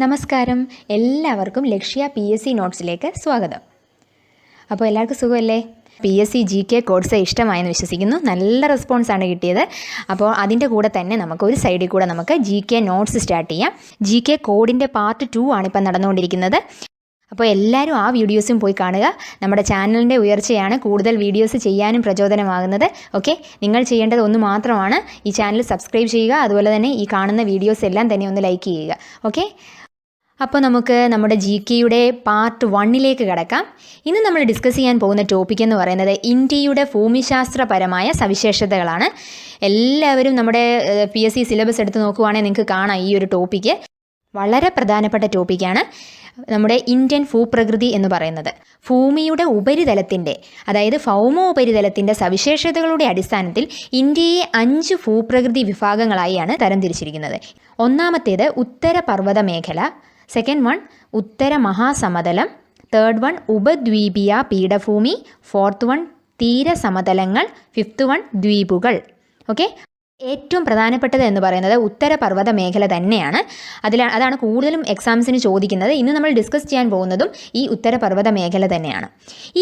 നമസ്കാരം, എല്ലാവർക്കും ലക്ഷ്യ PSC നോട്ട്സിലേക്ക് സ്വാഗതം. അപ്പോൾ എല്ലാവർക്കും സുഖമല്ലേ? PSC GK കോഴ്സ് ഇഷ്ടമായെന്ന് വിശ്വസിക്കുന്നു. നല്ല റെസ്പോൺസാണ് കിട്ടിയത്. അപ്പോൾ അതിൻ്റെ കൂടെ തന്നെ ഒരു സൈഡിൽ കൂടെ നമുക്ക് GK നോട്ട്സ് സ്റ്റാർട്ട് ചെയ്യാം. GK കോഡിൻ്റെ പാർട്ട് 2 ആണിപ്പോൾ നടന്നുകൊണ്ടിരിക്കുന്നത്. അപ്പോൾ എല്ലാവരും ആ വീഡിയോസും പോയി കാണുക. നമ്മുടെ ചാനലിൻ്റെ ഉയർച്ചയാണ് കൂടുതൽ വീഡിയോസ് ചെയ്യാനും പ്രചോദനമാകുന്നത്. ഓക്കെ, നിങ്ങൾ ചെയ്യേണ്ടത് ഒന്ന് മാത്രമാണ്, ഈ ചാനൽ സബ്സ്ക്രൈബ് ചെയ്യുക. അതുപോലെ തന്നെ ഈ കാണുന്ന വീഡിയോസ് എല്ലാം തന്നെ ഒന്ന് ലൈക്ക് ചെയ്യുക. ഓക്കെ, അപ്പോൾ നമുക്ക് നമ്മുടെ GKയുടെ പാർട്ട് 1ലേക്ക് കടക്കാം. ഇന്ന് നമ്മൾ ഡിസ്കസ് ചെയ്യാൻ പോകുന്ന ടോപ്പിക് എന്ന് പറയുന്നത് ഇന്ത്യയുടെ ഭൂമിശാസ്ത്രപരമായ സവിശേഷതകളാണ്. എല്ലാവരും നമ്മുടെ PSC സിലബസ് എടുത്ത് നോക്കുവാണെങ്കിൽ നിങ്ങൾക്ക് കാണാം ഈ ഒരു ടോപ്പിക്ക് വളരെ പ്രധാനപ്പെട്ട ടോപ്പിക്കാണ്. നമ്മുടെ ഇന്ത്യൻ ഭൂപ്രകൃതി എന്ന് പറയുന്നത് ഭൂമിയുടെ ഉപരിതലത്തിൻ്റെ, അതായത് ഭൗമോപരിതലത്തിൻ്റെ സവിശേഷതകളുടെ അടിസ്ഥാനത്തിൽ ഇന്ത്യയെ 5 ഭൂപ്രകൃതി വിഭാഗങ്ങളായാണ് തരംതിരിച്ചിരിക്കുന്നത്. ഒന്നാമത്തേത് ഉത്തര പർവ്വത മേഖല, സെക്കൻഡ് വൺ ഉത്തര മഹാസമതലം, തേർഡ് വൺ ഉപദ്വീപീയ പീഠഭൂമി, ഫോർത്ത് വൺ തീരസമതലങ്ങൾ, ഫിഫ്ത്ത് വൺ ദ്വീപുകൾ. ഏറ്റവും പ്രധാനപ്പെട്ടത് എന്ന് പറയുന്നത് ഉത്തരപർവ്വത മേഖല തന്നെയാണ്. അതാണ് കൂടുതലും എക്സാംസിന് ചോദിക്കുന്നത്. ഇന്ന് നമ്മൾ ഡിസ്കസ് ചെയ്യാൻ പോകുന്നതും ഈ ഉത്തരപർവ്വത മേഖല തന്നെയാണ്.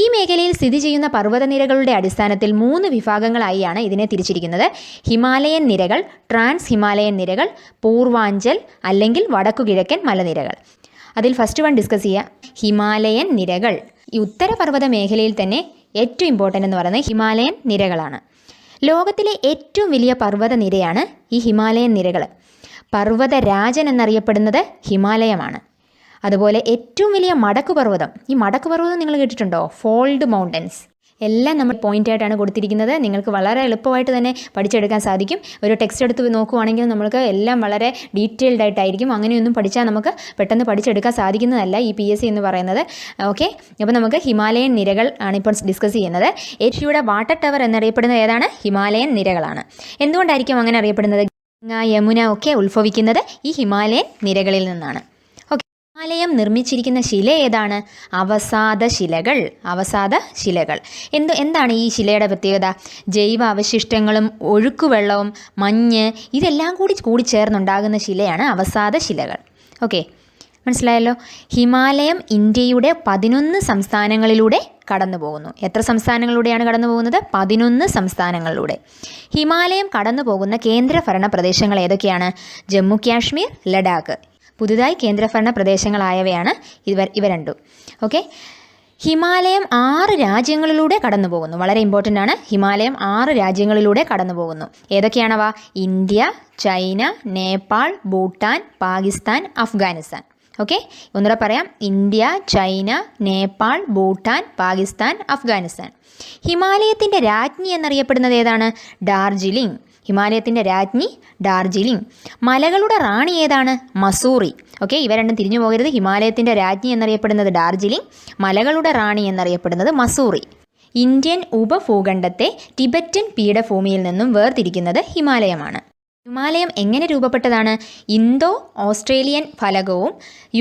ഈ മേഖലയിൽ സ്ഥിതി ചെയ്യുന്ന പർവ്വതനിരകളുടെ അടിസ്ഥാനത്തിൽ 3 വിഭാഗങ്ങളായാണ് ഇതിനെ തിരിച്ചിരിക്കുന്നത്. ഹിമാലയൻ നിരകൾ, ട്രാൻസ് ഹിമാലയൻ നിരകൾ, പൂർവാഞ്ചൽ അല്ലെങ്കിൽ വടക്കുകിഴക്കൻ മലനിരകൾ. അതിൽ ഫസ്റ്റ് വൺ ഡിസ്കസ് ചെയ്യുക, ഹിമാലയൻ നിരകൾ. ഈ ഉത്തരപർവ്വത മേഖലയിൽ തന്നെ ഏറ്റവും ഇമ്പോർട്ടൻ്റ് എന്ന് പറയുന്നത് ഹിമാലയൻ നിരകളാണ്. ലോകത്തിലെ ഏറ്റവും വലിയ പർവ്വത നിരയാണ് ഈ ഹിമാലയൻ നിരകൾ. പർവ്വതരാജൻ എന്നറിയപ്പെടുന്നത് ഹിമാലയമാണ്. അതുപോലെ ഏറ്റവും വലിയ മടക്കുപർവ്വതം, ഈ മടക്കുപർവ്വതം നിങ്ങൾ കേട്ടിട്ടുണ്ടോ? Fold mountains. എല്ലാം നമ്മൾ പോയിൻ്റായിട്ടാണ് കൊടുത്തിരിക്കുന്നത്. നിങ്ങൾക്ക് വളരെ എളുപ്പമായിട്ട് തന്നെ പഠിച്ചെടുക്കാൻ സാധിക്കും. ഒരു ടെക്സ്റ്റ് എടുത്ത് നോക്കുവാണെങ്കിൽ നമുക്ക് എല്ലാം വളരെ ഡീറ്റെയിൽഡ് ആയിട്ടായിരിക്കും. അങ്ങനെയൊന്നും പഠിച്ചാൽ നമുക്ക് പെട്ടെന്ന് പഠിച്ചെടുക്കാൻ സാധിക്കുന്നതല്ല ഈ PSC എന്ന് പറയുന്നത്. ഓക്കെ, അപ്പോൾ നമുക്ക് ഹിമാലയൻ നിരകൾ ആണ് ഇപ്പോൾ ഡിസ്കസ് ചെയ്യുന്നത്. ഏഷ്യയുടെ വാട്ടർ ടവർ എന്നറിയപ്പെടുന്നത് ഏതാണ്? ഹിമാലയൻ നിരകളാണ്. എന്തുകൊണ്ടായിരിക്കും അങ്ങനെ അറിയപ്പെടുന്നത്? ഗംഗ, യമുന ഒക്കെ ഉത്ഭവിക്കുന്നത് ഈ ഹിമാലയൻ നിരകളിൽ നിന്നാണ്. ഹിമാലയം നിർമ്മിച്ചിരിക്കുന്ന ശില ഏതാണ്? അവസാദ ശിലകൾ. എന്താണ് ഈ ശിലയുടെ പ്രത്യേകത? ജൈവ അവശിഷ്ടങ്ങളും ഒഴുക്കുവെള്ളവും മഞ്ഞ് ഇതെല്ലാം കൂടി ചേർന്നുണ്ടാകുന്ന ശിലയാണ് അവസാദ ശിലകൾ. ഓക്കെ, മനസ്സിലായല്ലോ. ഹിമാലയം ഇന്ത്യയുടെ 11 സംസ്ഥാനങ്ങളിലൂടെ കടന്നു പോകുന്നു. എത്ര സംസ്ഥാനങ്ങളിലൂടെയാണ് കടന്നു പോകുന്നത്? 11 സംസ്ഥാനങ്ങളിലൂടെ. ഹിമാലയം കടന്നു പോകുന്ന കേന്ദ്രഭരണ പ്രദേശങ്ങൾ ഏതൊക്കെയാണ്? ജമ്മു കാശ്മീർ, ലഡാക്ക്. പുതുതായി കേന്ദ്രഭരണ പ്രദേശങ്ങളായവയാണ് ഇവ രണ്ടും. ഓക്കെ, ഹിമാലയം 6 രാജ്യങ്ങളിലൂടെ കടന്നു പോകുന്നു. വളരെ ഇമ്പോർട്ടൻ്റ് ആണ്. ഹിമാലയം 6 രാജ്യങ്ങളിലൂടെ കടന്നു പോകുന്നു. ഏതൊക്കെയാണവ? India, China, Nepal, Bhutan, Pakistan, Afghanistan. Okay, ഒന്നുകൂടെ പറയാം. India, China, Nepal, Bhutan, Pakistan, Afghanistan. ഹിമാലയത്തിൻ്റെ രാജ്ഞി എന്നറിയപ്പെടുന്നത് ഏതാണ്? ഡാർജിലിംഗ്. ഹിമാലയത്തിൻ്റെ രാജ്ഞി ഡാർജിലിംഗ്. മലകളുടെ റാണി ഏതാണ്? മസൂറി. ഓക്കെ, ഇവ രണ്ടും തിരിഞ്ഞു പോകരുത്. ഹിമാലയത്തിൻ്റെ രാജ്ഞി എന്നറിയപ്പെടുന്നത് ഡാർജിലിംഗ്, മലകളുടെ റാണി എന്നറിയപ്പെടുന്നത് മസൂറി. ഇന്ത്യൻ ഉപഭൂഖണ്ഡത്തെ ടിബറ്റൻ പീഠഭൂമിയിൽ നിന്നും വേർതിരിക്കുന്നത് ഹിമാലയമാണ്. ഹിമാലയം എങ്ങനെ രൂപപ്പെട്ടതാണ്? ഇന്തോ ഓസ്ട്രേലിയൻ ഫലകവും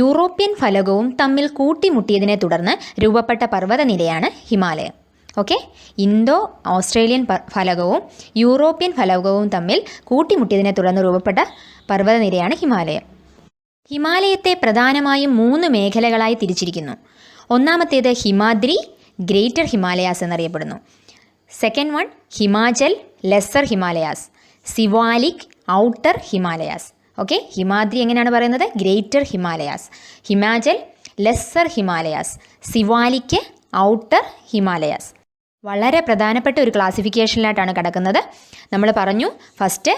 യൂറോപ്യൻ ഫലകവും തമ്മിൽ കൂട്ടിമുട്ടിയതിനെ തുടർന്ന് രൂപപ്പെട്ട പർവ്വതനിരയാണ് ഹിമാലയം. ഓക്കെ, ഇന്തോ ഓസ്ട്രേലിയൻ ഫലകവും യൂറോപ്യൻ ഫലകവും തമ്മിൽ കൂട്ടിമുട്ടിയതിനെ തുടർന്ന് രൂപപ്പെട്ട പർവ്വതനിരയാണ് ഹിമാലയം. ഹിമാലയത്തെ പ്രധാനമായും 3 മേഖലകളായി തിരിച്ചിരിക്കുന്നു. ഒന്നാമത്തേത് ഹിമാദ്രി, ഗ്രേറ്റർ ഹിമാലയാസ് എന്നറിയപ്പെടുന്നു. Second one Himachal, lesser Himalayas. Siwalik, outer Himalayas. Okay, Himadri എങ്ങനെയാണ് പറയുന്നത്? Greater Himalayas. Himachal, lesser Himalayas. Siwalik, outer Himalayas. വളരെ പ്രധാനപ്പെട്ട ഒരു ക്ലാസിഫിക്കേഷനിലായിട്ടാണ് കിടക്കുന്നത്. നമ്മൾ പറഞ്ഞു ഫസ്റ്റ്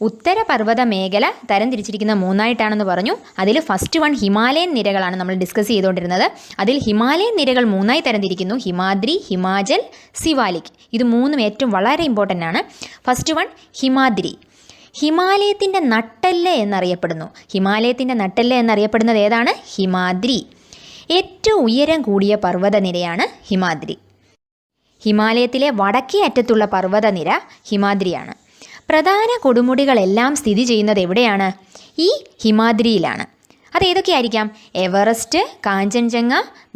ഉത്തരപർവ്വത മേഖല തരംതിരിച്ചിരിക്കുന്ന 3ആയിട്ടാണെന്ന് പറഞ്ഞു. അതിൽ ഫസ്റ്റ് വൺ ഹിമാലയൻ നിരകളാണ് നമ്മൾ ഡിസ്കസ് ചെയ്തുകൊണ്ടിരുന്നത്. അതിൽ ഹിമാലയൻ നിരകൾ 3ആയി തരംതിരിക്കുന്നു: ഹിമാദ്രി, ഹിമാചൽ, സിവാലിക്. ഇത് 3ഉം ഏറ്റവും വളരെ ഇമ്പോർട്ടൻ്റ് ആണ്. First one Himadri. ഹിമാലയത്തിൻ്റെ നട്ടെല്ല് എന്നറിയപ്പെടുന്നു. ഹിമാലയത്തിൻ്റെ നട്ടെല്ല് എന്നറിയപ്പെടുന്നത് ഏതാണ്? ഹിമാദ്രി. ഏറ്റവും ഉയരം കൂടിയ പർവ്വതനിരയാണ് ഹിമാദ്രി. ഹിമാലയത്തിലെ വടക്കേ അറ്റത്തുള്ള പർവ്വതനിര ഹിമാദ്രിയാണ്. പ്രധാന കൊടുമുടികളെല്ലാം സ്ഥിതി ചെയ്യുന്നത് എവിടെയാണ്? ഈ ഹിമാദ്രിയിലാണ്. അതേതൊക്കെയായിരിക്കാം? എവറസ്റ്റ്, കാഞ്ചൻജംഗ,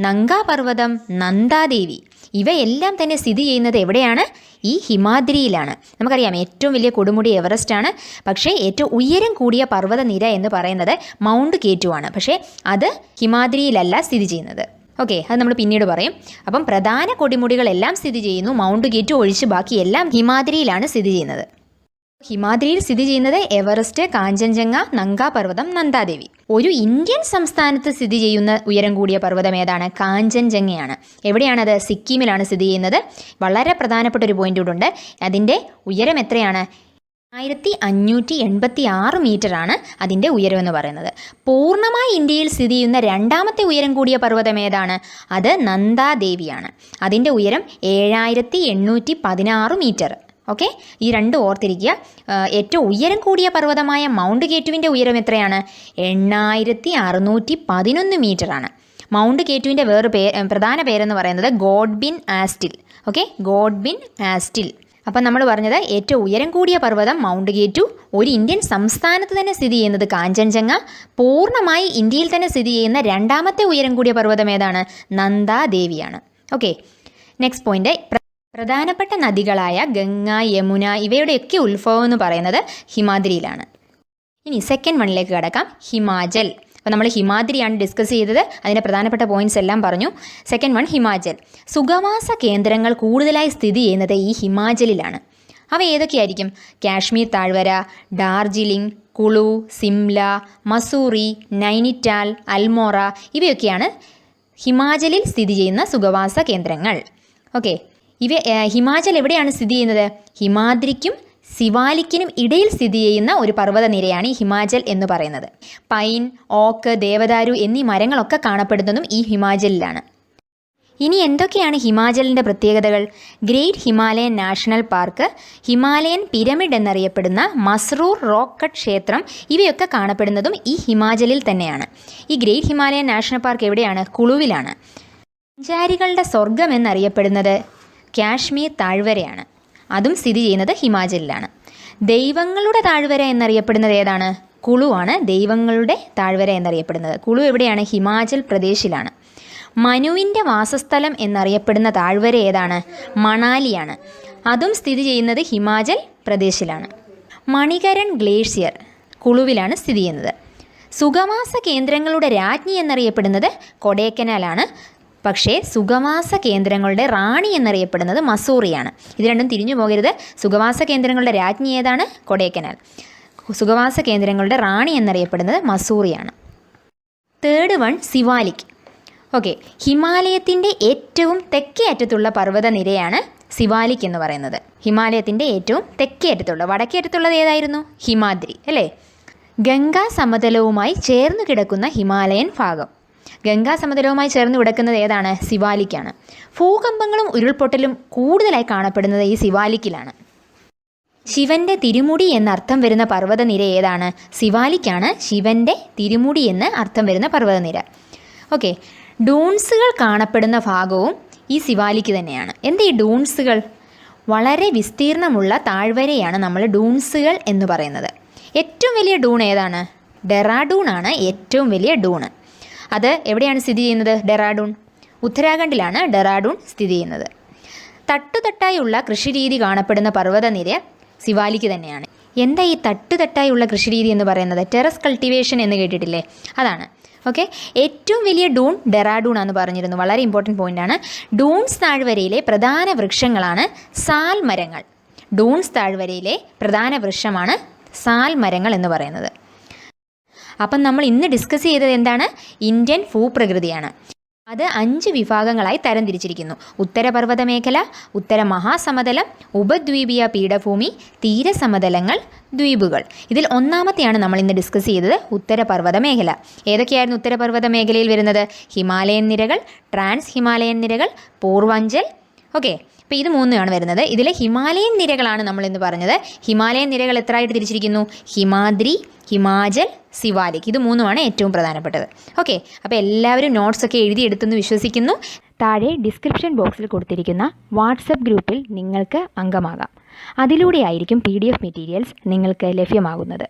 നങ്ക പർവ്വതം, നന്ദാദേവി. ഇവയെല്ലാം തന്നെ സ്ഥിതി ചെയ്യുന്നത് എവിടെയാണ്? ഈ ഹിമാദ്രിയിലാണ്. നമുക്കറിയാം ഏറ്റവും വലിയ കൊടുമുടി എവറസ്റ്റ് ആണ്. പക്ഷേ ഏറ്റവും ഉയരം കൂടിയ പർവ്വതനിര എന്ന് പറയുന്നത് മൗണ്ട് K2 ആണ്. പക്ഷേ അത് ഹിമാദ്രിയിലല്ല സ്ഥിതി ചെയ്യുന്നത്. ഓക്കെ, അത് നമ്മൾ പിന്നീട് പറയും. അപ്പം പ്രധാന കൊടുമുടികളെല്ലാം സ്ഥിതി ചെയ്യുന്നു മൗണ്ട് K2 ഒഴിച്ച് ബാക്കിയെല്ലാം ഹിമാദ്രിയിലാണ് സ്ഥിതി ചെയ്യുന്നത്. ഹിമാദ്രിയിൽ സ്ഥിതി ചെയ്യുന്നത് എവറസ്റ്റ്, കാഞ്ചൻജംഗ, നങ്കാ പർവ്വതം, നന്ദാദേവി. ഒരു ഇന്ത്യൻ സംസ്ഥാനത്ത് സ്ഥിതി ചെയ്യുന്ന ഉയരം കൂടിയ പർവ്വതം ഏതാണ്? കാഞ്ചൻജംഗയാണ്. എവിടെയാണത്? സിക്കിമിലാണ് സ്ഥിതി ചെയ്യുന്നത്. വളരെ പ്രധാനപ്പെട്ട ഒരു പോയിന്റ് കൂടെ ഉണ്ട്. അതിൻ്റെ ഉയരം എത്രയാണ്? 1586 മീറ്ററാണ് അതിൻ്റെ ഉയരം എന്ന് പറയുന്നത്. പൂർണ്ണമായി ഇന്ത്യയിൽ സ്ഥിതി ചെയ്യുന്ന രണ്ടാമത്തെ ഉയരം കൂടിയ പർവ്വതം ഏതാണ്? അത് നന്ദാദേവിയാണ്. അതിൻ്റെ ഉയരം 7816 മീറ്റർ. ഓക്കെ, ഈ രണ്ട് ഓർത്തിരിക്കുക. ഏറ്റവും ഉയരം കൂടിയ പർവ്വതമായ മൗണ്ട് K2വിൻ്റെ ഉയരം എത്രയാണ്? 8611 മീറ്ററാണ്. മൗണ്ട് K2വിൻ്റെ പ്രധാന പേരെന്ന് പറയുന്നത് ഗോഡ്ബിൻ ആസ്റ്റിൽ. ഓക്കെ, ഗോഡ്ബിൻ ആസ്റ്റിൽ. അപ്പം നമ്മൾ പറഞ്ഞത് ഏറ്റവും ഉയരം കൂടിയ പർവ്വതം മൗണ്ട് K2, ഒരു ഇന്ത്യൻ സംസ്ഥാനത്ത് തന്നെ സ്ഥിതി ചെയ്യുന്നത് കാഞ്ചൻജംഗ, പൂർണ്ണമായി ഇന്ത്യയിൽ തന്നെ സ്ഥിതി ചെയ്യുന്ന രണ്ടാമത്തെ ഉയരം കൂടിയ പർവ്വതം ഏതാണ്? നന്ദാദേവിയാണ്. ഓക്കെ, നെക്സ്റ്റ് പോയിന്റ്, പ്രധാനപ്പെട്ട നദികളായ ഗംഗ, യമുന ഇവയുടെയൊക്കെ ഉത്ഭവം എന്ന് പറയുന്നത് ഹിമാദ്രിയിലാണ്. ഇനി സെക്കൻഡ് വണ്ണിലേക്ക് കടക്കാം, ഹിമാചൽ. അപ്പോൾ നമ്മൾ ഹിമാദ്രിയാണ് ഡിസ്കസ് ചെയ്തത്, അതിൻ്റെ പ്രധാനപ്പെട്ട പോയിന്റ്സ് എല്ലാം പറഞ്ഞു. Second one Himachal. സുഖവാസ കേന്ദ്രങ്ങൾ കൂടുതലായി സ്ഥിതി ചെയ്യുന്നത് ഈ ഹിമാചലിലാണ്. അവ ഏതൊക്കെയായിരിക്കും? കാശ്മീർ താഴ്വര, ഡാർജിലിംഗ്, കുളു, സിംല, മസൂറി, നൈനിറ്റാൽ, അൽമോറ ഇവയൊക്കെയാണ് ഹിമാചലിൽ സ്ഥിതി ചെയ്യുന്ന സുഖവാസ കേന്ദ്രങ്ങൾ. ഓക്കെ, ഹിമാചൽ എവിടെയാണ് സ്ഥിതി ചെയ്യുന്നത്? ഹിമാദ്രിക്കും സിവാലിക്കിനും ഇടയിൽ സ്ഥിതി ചെയ്യുന്ന ഒരു പർവ്വതനിരയാണ് ഈ ഹിമാചൽ എന്ന് പറയുന്നത്. പൈൻ, ഓക്ക്, ദേവദാരു എന്നീ മരങ്ങളൊക്കെ കാണപ്പെടുന്നതും ഈ ഹിമാചലിലാണ്. ഇനി എന്തൊക്കെയാണ് ഹിമാചലിൻ്റെ പ്രത്യേകതകൾ? Great Himalayan national park, Himalayan pyramid എന്നറിയപ്പെടുന്ന മസ്രൂർ റോക്ക് കട്ട് ക്ഷേത്രം ഇവയൊക്കെ കാണപ്പെടുന്നതും ഈ ഹിമാചലിൽ തന്നെയാണ്. ഈ ഗ്രേറ്റ് ഹിമാലയൻ നാഷണൽ പാർക്ക് എവിടെയാണ്? കുളുവിലാണ്. സഞ്ചാരികളുടെ സ്വർഗം എന്നറിയപ്പെടുന്നത് കാശ്മീർ താഴ്വരയാണ്. അതും സ്ഥിതി ചെയ്യുന്നത് ഹിമാചലിലാണ്. ദൈവങ്ങളുടെ താഴ്വര എന്നറിയപ്പെടുന്നത് ഏതാണ്? കുളു ആണ് ദൈവങ്ങളുടെ താഴ്വര എന്നറിയപ്പെടുന്നത്. കുളു എവിടെയാണ്? ഹിമാചൽ പ്രദേശിലാണ്. മനുവിൻ്റെ വാസസ്ഥലം എന്നറിയപ്പെടുന്ന താഴ്വര ഏതാണ്? മണാലിയാണ്. അതും സ്ഥിതി ചെയ്യുന്നത് ഹിമാചൽ പ്രദേശിലാണ്. മണികരൺ ഗ്ലേഷ്യർ കുളുവിലാണ് സ്ഥിതി ചെയ്യുന്നത്. സുഖവാസ കേന്ദ്രങ്ങളുടെ രാജ്ഞി എന്നറിയപ്പെടുന്നത് കൊടൈക്കനാലാണ്. പക്ഷേ സുഖവാസ കേന്ദ്രങ്ങളുടെ റാണി എന്നറിയപ്പെടുന്നത് മസൂറിയാണ്. ഇത് രണ്ടും തിരിഞ്ഞു പോകരുത്. സുഖവാസ കേന്ദ്രങ്ങളുടെ രാജ്ഞി ഏതാണ്? കൊടൈക്കനാൽ. സുഖവാസ കേന്ദ്രങ്ങളുടെ റാണി എന്നറിയപ്പെടുന്നത് മസൂറിയാണ്. Third one Siwalik. ഓക്കെ, ഹിമാലയത്തിൻ്റെ ഏറ്റവും തെക്കേ അറ്റത്തുള്ള പർവ്വതനിരയാണ് സിവാലിക് എന്ന് പറയുന്നത്. ഹിമാലയത്തിൻ്റെ ഏറ്റവും തെക്കേ അറ്റത്തുള്ള, വടക്കേ അറ്റത്തുള്ളത് ഏതായിരുന്നു? ഹിമാദ്രി അല്ലേ. ഗംഗാ സമതലവുമായി ചേർന്ന് കിടക്കുന്ന ഹിമാലയൻ ഭാഗം. ഗംഗാ സമതലവുമായി ചേർന്ന് കിടക്കുന്നത് ഏതാണ്? സിവാലിക്കാണ്. ഭൂകമ്പങ്ങളും ഉരുൾപൊട്ടലും കൂടുതലായി കാണപ്പെടുന്നത് ഈ സിവാലിക്കിലാണ്. ശിവൻ്റെ തിരുമുടി എന്നർത്ഥം വരുന്ന പർവ്വതനിര ഏതാണ്? സിവാലിക്കാണ് ശിവൻ്റെ തിരുമുടി എന്ന് അർത്ഥം വരുന്ന പർവ്വതനിര. ഓക്കെ, ഡൂൺസുകൾ കാണപ്പെടുന്ന ഭാഗവും ഈ സിവാലിക്ക് തന്നെയാണ്. എന്താ ഈ ഡൂൺസുകൾ? വളരെ വിസ്തീർണമുള്ള താഴ്വരയാണ് നമ്മൾ ഡൂൺസുകൾ എന്ന് പറയുന്നത്. ഏറ്റവും വലിയ ഡൂൺ ഏതാണ്? ഡെറാഡൂൺ ആണ് ഏറ്റവും വലിയ ഡൂണ്. അത് എവിടെയാണ് സ്ഥിതി ചെയ്യുന്നത്? ഡെറാഡൂൺ ഉത്തരാഖണ്ഡിലാണ് ഡെറാഡൂൺ സ്ഥിതി ചെയ്യുന്നത്. തട്ടുതട്ടായുള്ള കൃഷിരീതി കാണപ്പെടുന്ന പർവ്വതനിര സിവാലിക്ക് തന്നെയാണ്. എന്താ ഈ തട്ടുതട്ടായുള്ള കൃഷിരീതി എന്ന് പറയുന്നത്? ടെറസ് കൾട്ടിവേഷൻ എന്ന് കേട്ടിട്ടില്ലേ? അതാണ്. ഓക്കെ, ഏറ്റവും വലിയ ഡൂൺ ഡെറാഡൂൺ ആണെന്ന് പറഞ്ഞിരുന്നു. വളരെ ഇമ്പോർട്ടൻറ്റ് പോയിൻ്റാണ്. ഡൂൺസ് താഴ്വരയിലെ പ്രധാന വൃക്ഷങ്ങളാണ് സാൽ മരങ്ങൾ. ഡൂൺസ് താഴ്വരയിലെ പ്രധാന വൃക്ഷമാണ് സാൽ മരങ്ങൾ എന്ന് പറയുന്നത്. അപ്പം നമ്മൾ ഇന്ന് ഡിസ്കസ് ചെയ്തത് എന്താണ്? ഇന്ത്യൻ ഭൂപ്രകൃതിയാണ്. അത് 5 വിഭാഗങ്ങളായി തരംതിരിച്ചിരിക്കുന്നു. ഉത്തരപർവ്വത മേഖല, ഉത്തര മഹാസമതലം, ഉപദ്വീപീയ പീഠഭൂമി, തീരസമതലങ്ങൾ, ദ്വീപുകൾ. ഇതിൽ ഒന്നാമത്തെയാണ് നമ്മൾ ഇന്ന് ഡിസ്കസ് ചെയ്തത്, ഉത്തരപർവ്വത മേഖല. ഏതൊക്കെയായിരുന്നു ഉത്തരപർവ്വത മേഖലയിൽ വരുന്നത്? ഹിമാലയൻ നിരകൾ, ട്രാൻസ് ഹിമാലയൻ നിരകൾ, പൂർവാഞ്ചൽ. ഓക്കെ, അപ്പോൾ ഇത് 3 വരുന്നത്. ഇതിലെ ഹിമാലയൻ നിരകളാണ് നമ്മളിന്ന് പറഞ്ഞത്. ഹിമാലയൻ നിരകൾ എത്രയായിട്ട് തിരിച്ചിരിക്കുന്നു? ഹിമാദ്രി, ഹിമാചൽ, സിവാലിക്. ഇത് 3 ഏറ്റവും പ്രധാനപ്പെട്ടത്. ഓക്കെ, അപ്പോൾ എല്ലാവരും നോട്ട്സൊക്കെ എഴുതിയെടുത്തെന്ന് വിശ്വസിക്കുന്നു. താഴെ ഡിസ്ക്രിപ്ഷൻ ബോക്സിൽ കൊടുത്തിരിക്കുന്ന വാട്സപ്പ് ഗ്രൂപ്പിൽ നിങ്ങൾക്ക് അംഗമാകാം. അതിലൂടെയായിരിക്കും PDF മെറ്റീരിയൽസ് നിങ്ങൾക്ക് ലഭ്യമാകുന്നത്.